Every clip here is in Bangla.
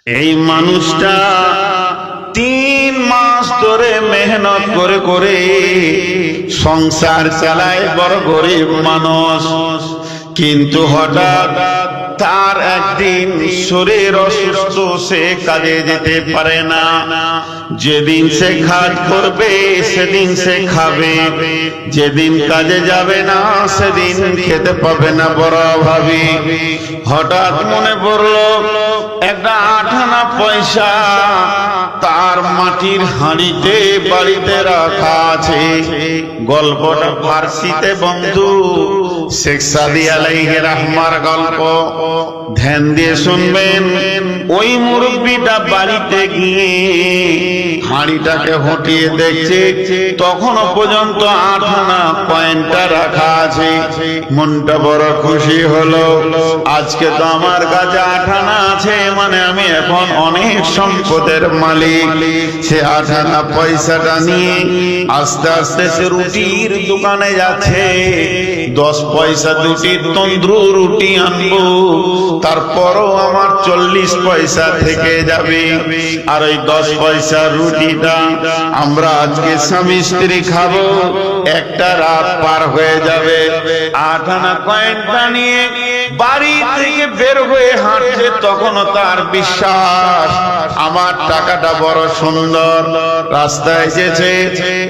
এই মানুষটা 3 মাস ধরে মেহনত করে করে সংসার চালায়, বড় গরিব মানুষ। কিন্তু হঠাৎ তার একদিন শরীর অসুস্থ, সে কাজে যেতে পারে না। যেদিন সে কাজ করবে সেদিন সে খাবে, যেদিন কাজে যাবে না সেদিন খেতে পাবে না, বড় অভাবী। হঠাৎ মনে পড়লো একটা 8 আনা পয়সা তার মাটির হাঁড়িতে বাড়িতে রাখা আছে। গল্পটা ফার্সিতে বন্ধু শেখ সাদি আলাইহি রাহমার গল্প, ধ্যান দিয়ে শুনবেন। ওই মুরব্বিটা বাড়িতে গিয়ে হাঁড়িটাকে হটিয়ে দেখছে, তখনও পর্যন্ত 8 আনা কয়েনটা রাখা আছে। মনটা বড় খুশি হলো, আজকে তো আমার কাছে 8 আনা আছে, মানে আমি এখন অনেক সম্পদের মালিক। সে 8 আনা পয়সাটা নিয়ে আস্তে আস্তে সে রুটির দোকানে যাচ্ছে। 10 পয়সা দুটি তন্দুর রুটি আনবো, তারপরও আমার 40 পয়সা থেকে যাবে। আর ওই 10 পয়সা রুটিটা আমরা আজকে স্বামী স্ত্রী খাবো, একটা রাত পার হয়ে যাবে। 8 আনা কয়েনটা নিয়ে বাড়ি থেকে বের হয়ে হাঁটছে, তখনও তার বিশ্বাস আমার টাকাটা বড় সুন্দর। রাস্তায় এসেছে,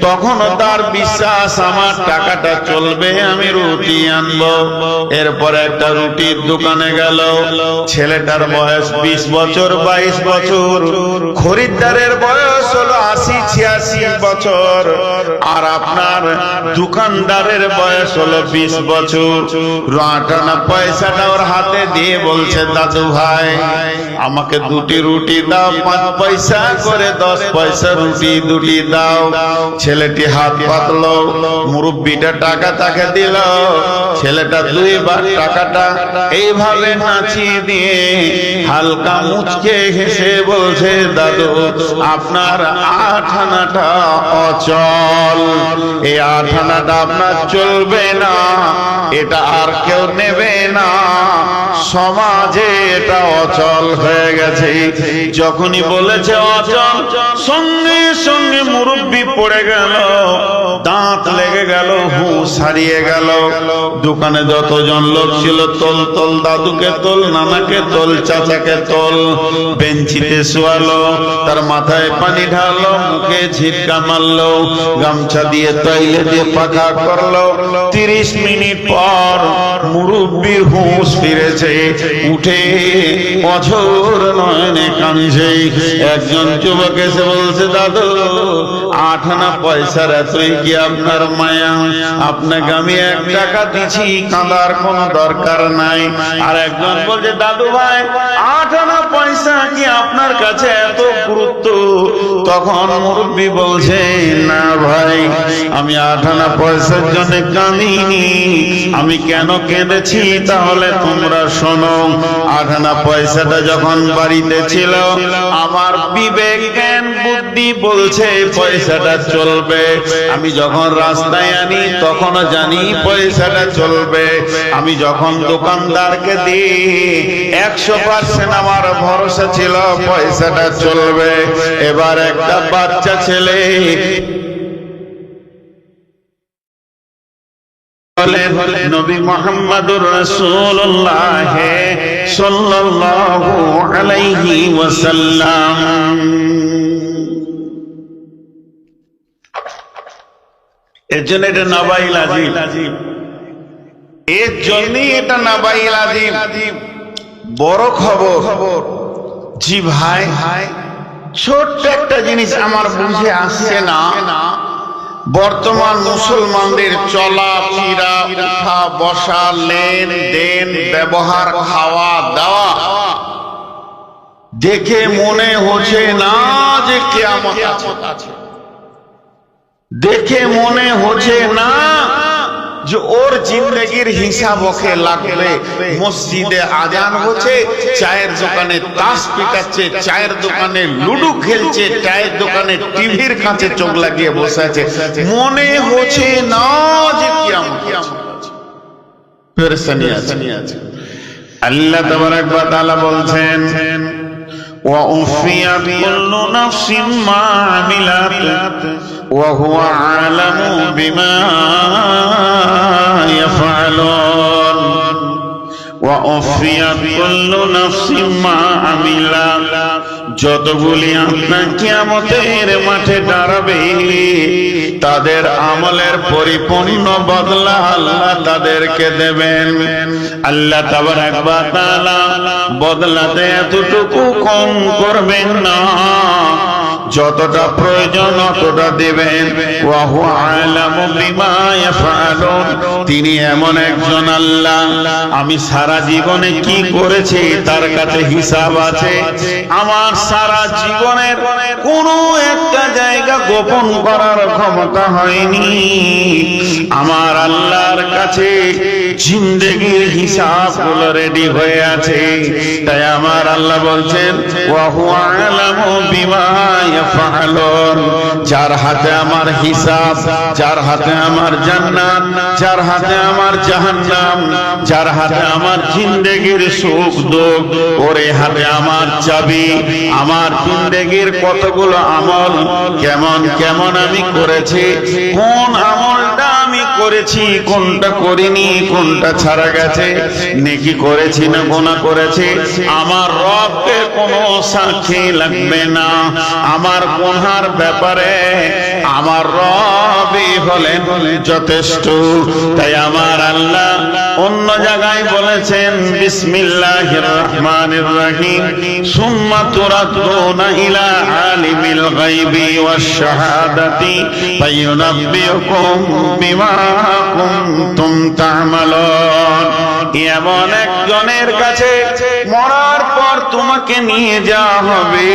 তখনও তার বিশ্বাস আমার টাকাটা চলবে, আমি রুটি আনবো। এরপর একটা রুটির দোকানে গেল। ছেলেটার বয়স 20 বছর 22 বছর, খরিদ্দারের বয়স হলো 80-86 বছর, আর আপনার দোকানদারের বয়স হলো 20 বছর। 8 আনা পয়সাটা ওর হাতে দিয়ে বলছে, দাদু ভাই আমাকে 2টি রুটি দাও, 5 পয়সা করে 10 পয়সা রুটি 2টি দাও। ছেলেটি হাত পাতলো, মুরব্বিটা টাকা তাকে দিল। ছেলেটা 2 বার টাকাটা এইভাবে নাচিয়ে দিয়ে হালকা মুচকে হেসে বলছে, দাদু আপনার 8 আনাটা অচল, এই 8 আনাটা আপনার চলবে না, এটা আর কেউ নেবে না, সমাজে এটা অচল হয়ে গেছে। যখনই বলেছে অচল, সঙ্গে সঙ্গে মুরব্বি পড়ে গেল, দাঁত লেগে গেল, হুঁশ হারিয়ে গেল। দোকানে যতজন লোক ছিল, তোল তোল, দাদুকে তোল, নানাকে তোল, চাচাকে তোল। বেঞ্চিতে শোয়ালো, তার মাথায় পানি ঢাললো, মুখে ঝিটকা মারলো, গামছা দিয়ে তৈলে দিয়ে পাখা করলো। 30 মিনিট পর মুরব্বির হুঁশ ফিরেছে, উঠে অঝোর নয়নে কাঁদছে। একজন যুবক এসে বলছে, দাদু 8 আনা পয়সার এতই কি আপনার মায়া? আপনাকে আমি 1 টাকা দিছি, কাঁদার কোনো দরকার নাই। আর একজন বলছে, দাদু ভাই 8 আনা পয়সা কি আপনার কাছে এত গুরুত্ব? তখন মুরব্বি বলছে, না ভাই, আমি 8 আনা পয়সার জন্য কাঁদিনি। আমি কেন কেঁদেছি তাহলে তোমরা শোনো। 8 আনা পয়সাটা যখন বাড়িতে ছিল, আমার বিবেক জ্ঞান বুদ্ধি বলছে পয়সাটা চলবে। আমি যখন রাস্তায় আনি তখনও জানি পয়সাটা চলবে। আমি যখন দোকানদারকে দিই 100% আমার ভরসা ছিল পয়সাটা চলবে। এবার একটা বাচ্চা ছেলে নবী মুহাম্মদুর রাসূলুল্লাহ সাল্লাল্লাহু আলাইহি ওয়াসাল্লাম, এর জন্য এটা নাবাইল আজিম, এর জন্যই এটা নাবাইল আজিম। বড় খবর জি ভাই, ছোট্ট একটা জিনিস আমার বুঝে আসছে না। বর্তমান মুসলমানদের চলা ফিরা, উঠা বসা, লেনদেন, ব্যবহার, খাওয়া দাওয়া দেখে মনে হচ্ছে না যে কিয়ামত আছে। দেখে মনে হচ্ছে না যে ওর জিন্দগির হিসাব ওকে লাগবে। মসজিদে আজান হচ্ছে, চায়ের দোকানে তাস পিটাচ্ছে, চায়ের দোকানে লুডু খেলছে, চায়ের দোকানে টিভির কাছে চোখ লাগিয়ে বসে আছে। মনে হচ্ছে না যে কিয়ামত আছে, পেরেশানি আছে। আল্লাহ তাবারাক ওয়া তাআলা বলছেন, ووفيت كل نفس ما عملت وهو أعلم بما يفعلون ووفيت كل نفس ما عملت যতগুলি আপনার কিয়ামতের মাঠে দাঁড়াবে তাদের আমলের পরিপূর্ণ বদলা আল্লাহ তাদেরকে দেবেন। আল্লাহ তাবারক ওয়া তাআলা বদলাতে এতটুকু কম করবেন না, যতটা প্রয়োজন ততটা দেবেন। ওয়া হুয়া আ'লামু বিমা ইয়াফআলুন, তিনি এমন একজন আল্লাহ, আমি সারা জীবনে কি করেছি তার কাছে হিসাব আছে। আমার সারা জীবনের কোনো একটা জায়গা গোপন করার ক্ষমতা হয়নি। আমার আল্লাহর কাছে জিন্দেগির হিসাব গুলো রেডি হয়ে আছে। তাই আমার আল্লাহ বলছেন ওয়া হুয়া আ'লামু বিমা ইয়াফআলুন, যার হাতে আমার হিসাব, যার হাতে আমার জান্নাত, যার হাতে আমার জাহান্নাম, যার হাতে আমার জিন্দেগির সুখ দুঃখ, ওরে হাতে আমার চাবি। আমার জিন্দেগির কতগুলো আমল কেমন কেমন আমি করেছি, কোন আমলটা আমি করেছি, কোনটা করিনি, কোনটা ছাড়া গেছে, নেকি করেছি না গুনাহ করেছি, আমার রবকে কোনো সাক্ষী লাগবে না। আমার গুনার ব্যাপারে আমার রবই হলেন যথেষ্ট। তাই আমার আল্লাহ অন্য জায়গায় বলেছেন বিসমিল্লাহির রহমানির রহিম সুম্মা তুরাদুনা ইলা আলিমিল গায়বি ওয়াশ শাহাদাতি ফায়ুনাব্বিউকুম বিমা কুনতুম তা'মালুন। এমন একজনের কাছে মরার পর তোমাকে নিয়ে যাওয়া হবে,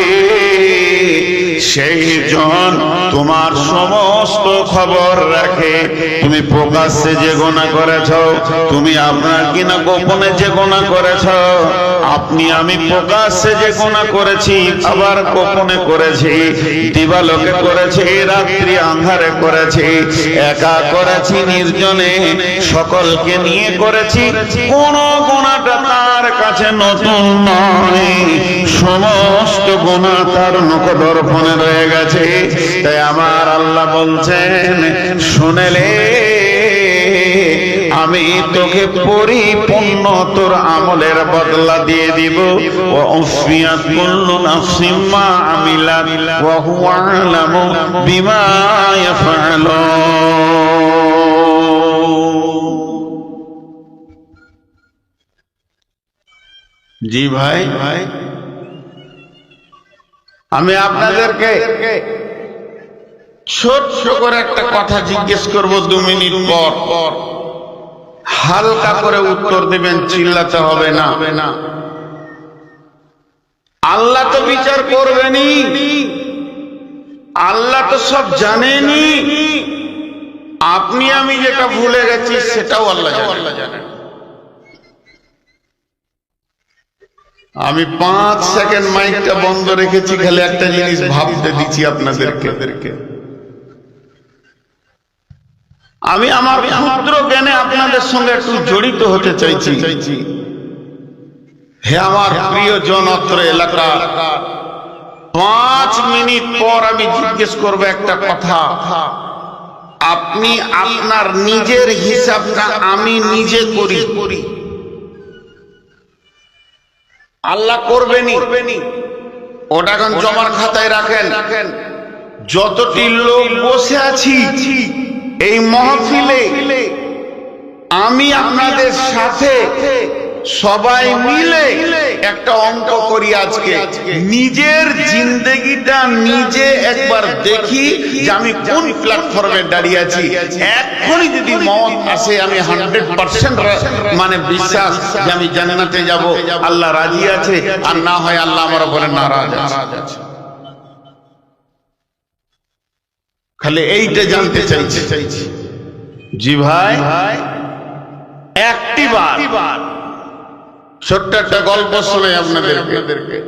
সেই জন তোমার সমস্ত খবর রাখে। তুমি প্রকাশ্যে যে গুনাহ করেছ, তুমি আপনার কিনা গোপনে যে গুনাহ করেছ, আপনি আমি প্রকাশ্যে যে গুনাহ করেছি আবার গোপনে করেছি, দিবালোকে করেছি, রাত্রি আঁধারে করেছি, একা করেছি, নির্জনে, সকলকে নিয়ে করেছি, কোন গুনাহটা তার কাছে নতুন নয়, সমস্ত গুনাহ তার মুখদর্পণে রয়ে গেছে। তাই আমার আল্লাহ বলছেন শুনেলে আমি তোকে পরিপূর্ণ তোর আমলের বদলা দিয়ে দিব। ওয়া উফিয়াত কুল্লু নাফসিম মা আমিলাত ওয়া হুয়া আ'লামু বিমা ইয়াফআলুন। জি ভাই, আমি আপনাদেরকে ছোট্ট করে একটা কথা জিজ্ঞেস করব 2 মিনিট পর, হালকা করে উত্তর দেবেন, চিল্লাতে হবে না। আল্লাহ তো বিচার করবেনই, আল্লাহ তো সব জানেনই, আপনি আমি যেটা ভুলে গেছি সেটাও আল্লাহ জানেন। আমি 5 সেকেন্ড মাইকটা বন্ধ রেখেছি, খালি একটা জিনিস ভাবতে দিচ্ছি আপনাদেরকে। আমি আমার ক্ষুদ্র জ্ঞানে আপনাদের সঙ্গে একটু জড়িত হতে চাইছি। হে আমার প্রিয় জনত্র এলাকা, 5 মিনিট পর আমি জিজ্ঞেস করব একটা কথা। আপনি আপনার নিজের হিসাবটা আমি নিজে করি, আল্লাহ করবেনি, ওটা এখন জমার খাতায় রাখেন। যতটি লোক বসে আছি এই মাহফিলে, আমি আপনাদের সাথে সবাই মিলে একটা অঙ্ক করি আজকে। নিজের জিন্দেগিটা নিজে একবার দেখি যে আমি কোন প্ল্যাটফর্মে দাঁড়িয়ে আছি। এখনই যদি মওত আসে, আমি 100% মানে বিশ্বাস যে আমি জান্নাতে যাব, আল্লাহ রাজি আছে, আর না হয় আল্লাহ আমার উপরে নারাজ আছে। খালি এইটা জানতে চাইছি। জি ভাই, একটিবার ছোট্ট একটা গল্প শুনে আপনাদেরকে।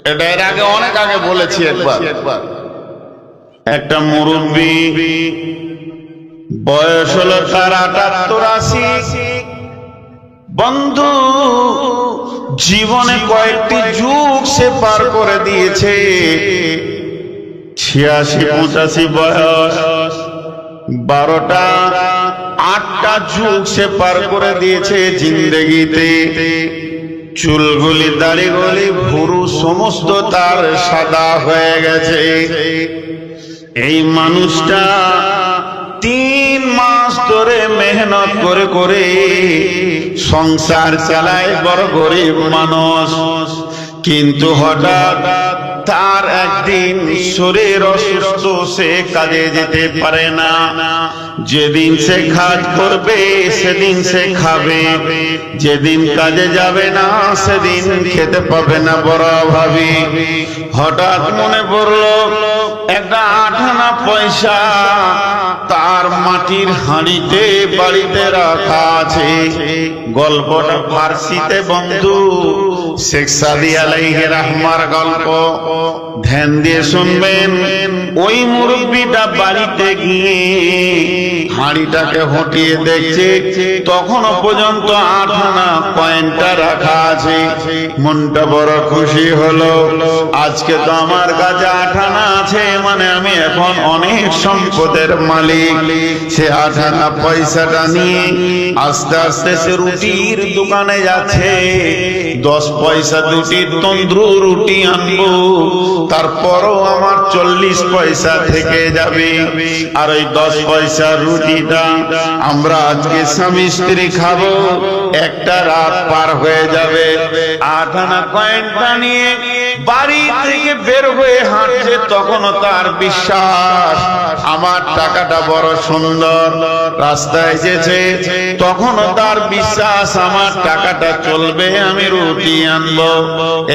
এটা এর আগে অনেক আগে বলেছি একবার। একটা মুরব্বী, বয়স হলো তার 78-80, বন্ধু জীবনে কয়েকটি যুগ সে পার করে দিয়েছে, 86-85 বয়স, 12টা 8টা যুগ সে পার করে দিয়েছে জিন্দেগিতে। চুলগুলি দাড়িগুলি ভুরু সমস্ত তার সাদা হয়ে গেছে। এই মানুষটা 3 মাস ধরে মেহনত করে করে সংসার চালায়, বড় গরিব মানুষ। কিন্তু হঠাৎ তার একদিন শরীর অসুস্থ, সে কাজে যেতে পারে না। যেদিন সে কাজ করবে সেদিন সে খাবে, যেদিন কাজে যাবে না সেদিন খেতে পাবে না, বড় অভাবী। হঠাৎ মনে পড়লো একটা 8 আনা পয়সা তার মাটির হাঁড়িতে বাড়িতে রাখা আছে। গল্পটা ফার্সিতে বন্ধু, শেখ সাদি আলাইহি রাহমার গল্প। ধ্যান দিয়ে শুনবেন। ওই মুরব্বিটা বাড়িতে গিয়ে হাঁড়িটাকে হটিয়ে দেখছে, তখনও পর্যন্ত 8 আনা কয়েনটা রাখা আছে। মনটা বড় খুশি হলো, আজকে তো আমার কাছে 8 আনা আছে, মানে আমি এখন অনেক সম্পদের মালিক। সে 8 আনা পয়সাটা নিয়ে আস্তে আস্তে সে রুটির দোকানে যাচ্ছে। 10 পয়সা দুটি তন্দ্রু রুটি আনবো, তারপরও আমার 40 পয়সা থেকে যাবে। আর ওই 10 পয়সা রুটিটা আমরা আজকে স্বামী স্ত্রী খাবো, একটা রাত পার হয়ে যাবে। 8 আনা কয়েনটা নিয়ে বাড়ি থেকে বের হয়ে হাঁটছে, তখনও তার বিশ্বাস আমার টাকাটা বড় সুন্দর। রাস্তায় এসেছে, তখনও তার বিশ্বাস আমার টাকাটা চলবে, আমি রুটি আনবো।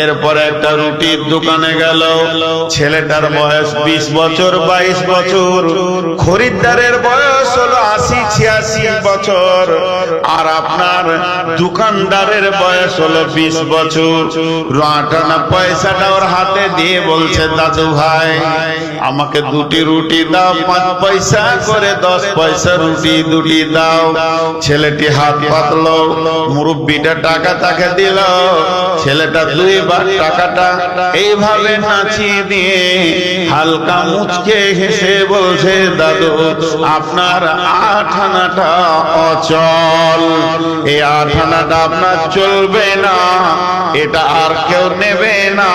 এরপর একটা রুটির দোকানে গেল। ছেলেটার বয়স 20 বছর 22 বছর, খরিদ্দারের বয়স হলো 80-86 বছর, আর আপনার দোকানদারের বয়স হলো 20 বছর। 8 আনা পয়সাটা ওর হাতে দিয়ে বলছে, দাদু ভাই আমাকে 2টি রুটি দাও, 5 পয়সা করে 10 পয়সা রুটি 2টি দাও। ছেলেটি হাত পাতলো, মুরব্বিটা টাকা তাকে দিল। ছেলেটা 2 বার টাকাটা এইভাবে নাচিয়ে দিয়ে হালকা মুচকে হেসে বলছে, দাদু আপনার 8 আনাটা অচল, এই 8 আনাটা আপনার চলবে না, এটা আর কেউ নেবে না,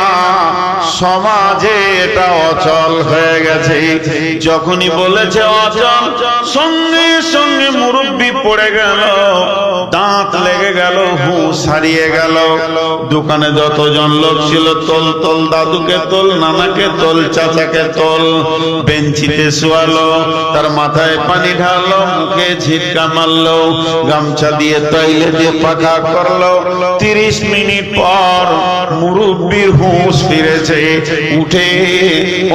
সমাজে এটা অচল হয়ে গেছে। যখনই বলেছে অচল, সঙ্গে সঙ্গে মুরব্বি পড়ে গেল, দাঁত লেগে গেল, হুঁশ হারিয়ে গেল। দোকানে যতজন লোক ছিল, তোল তোল, দাদুকে তোল, নানাকে তোল, চাচাকে তোল। বেঞ্চিতে শোয়ালো, তার মাথায় পানি ঢাললো, মুখে ঝিটকা মারলো, গামছা দিয়ে তৈলে দিয়ে পাখা করলো। 30 মিনিট পর মুরব্বির হুঁশ ফিরেছে, উঠে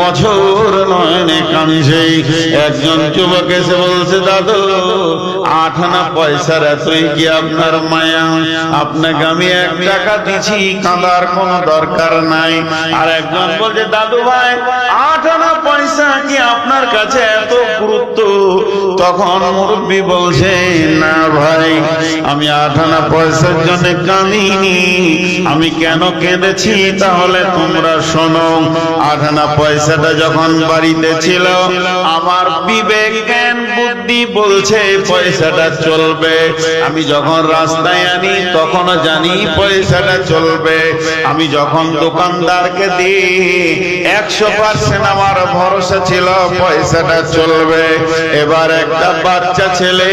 অঝোর নয়নে কাঁদছে। একজন যুবক এসে বলছে, দাদু 8 আনা পয়সার এতই কি আপনার মায়া? আপনাকে আমি 1 টাকা দিছি, কাঁদার কোনো দরকার নাই। আর একজন বলছে, দাদু ভাই 8 আনা পয়সা কি আপনার কাছে এত গুরুত্ব? তখন মুরব্বি বলছে, না ভাই, আমি 8 আনা পয়সার জন্য কাঁদিনি, আমি কেন কেঁদেছি তাহলে তোমরা শোনো। 8 আনা পয়সাটা যখন বাড়িতে ছিল, আমার বিবেক জ্ঞান বুদ্ধি বলছে পয়সাটা চলবে। আমি যখন রাস্তায় আনি তখনও জানি পয়সাটা চলবে। আমি যখন দোকানদারকে দিই 100% আমার ভরসা ছিল পয়সাটা চলবে। এবার একটা বাচ্চা ছেলে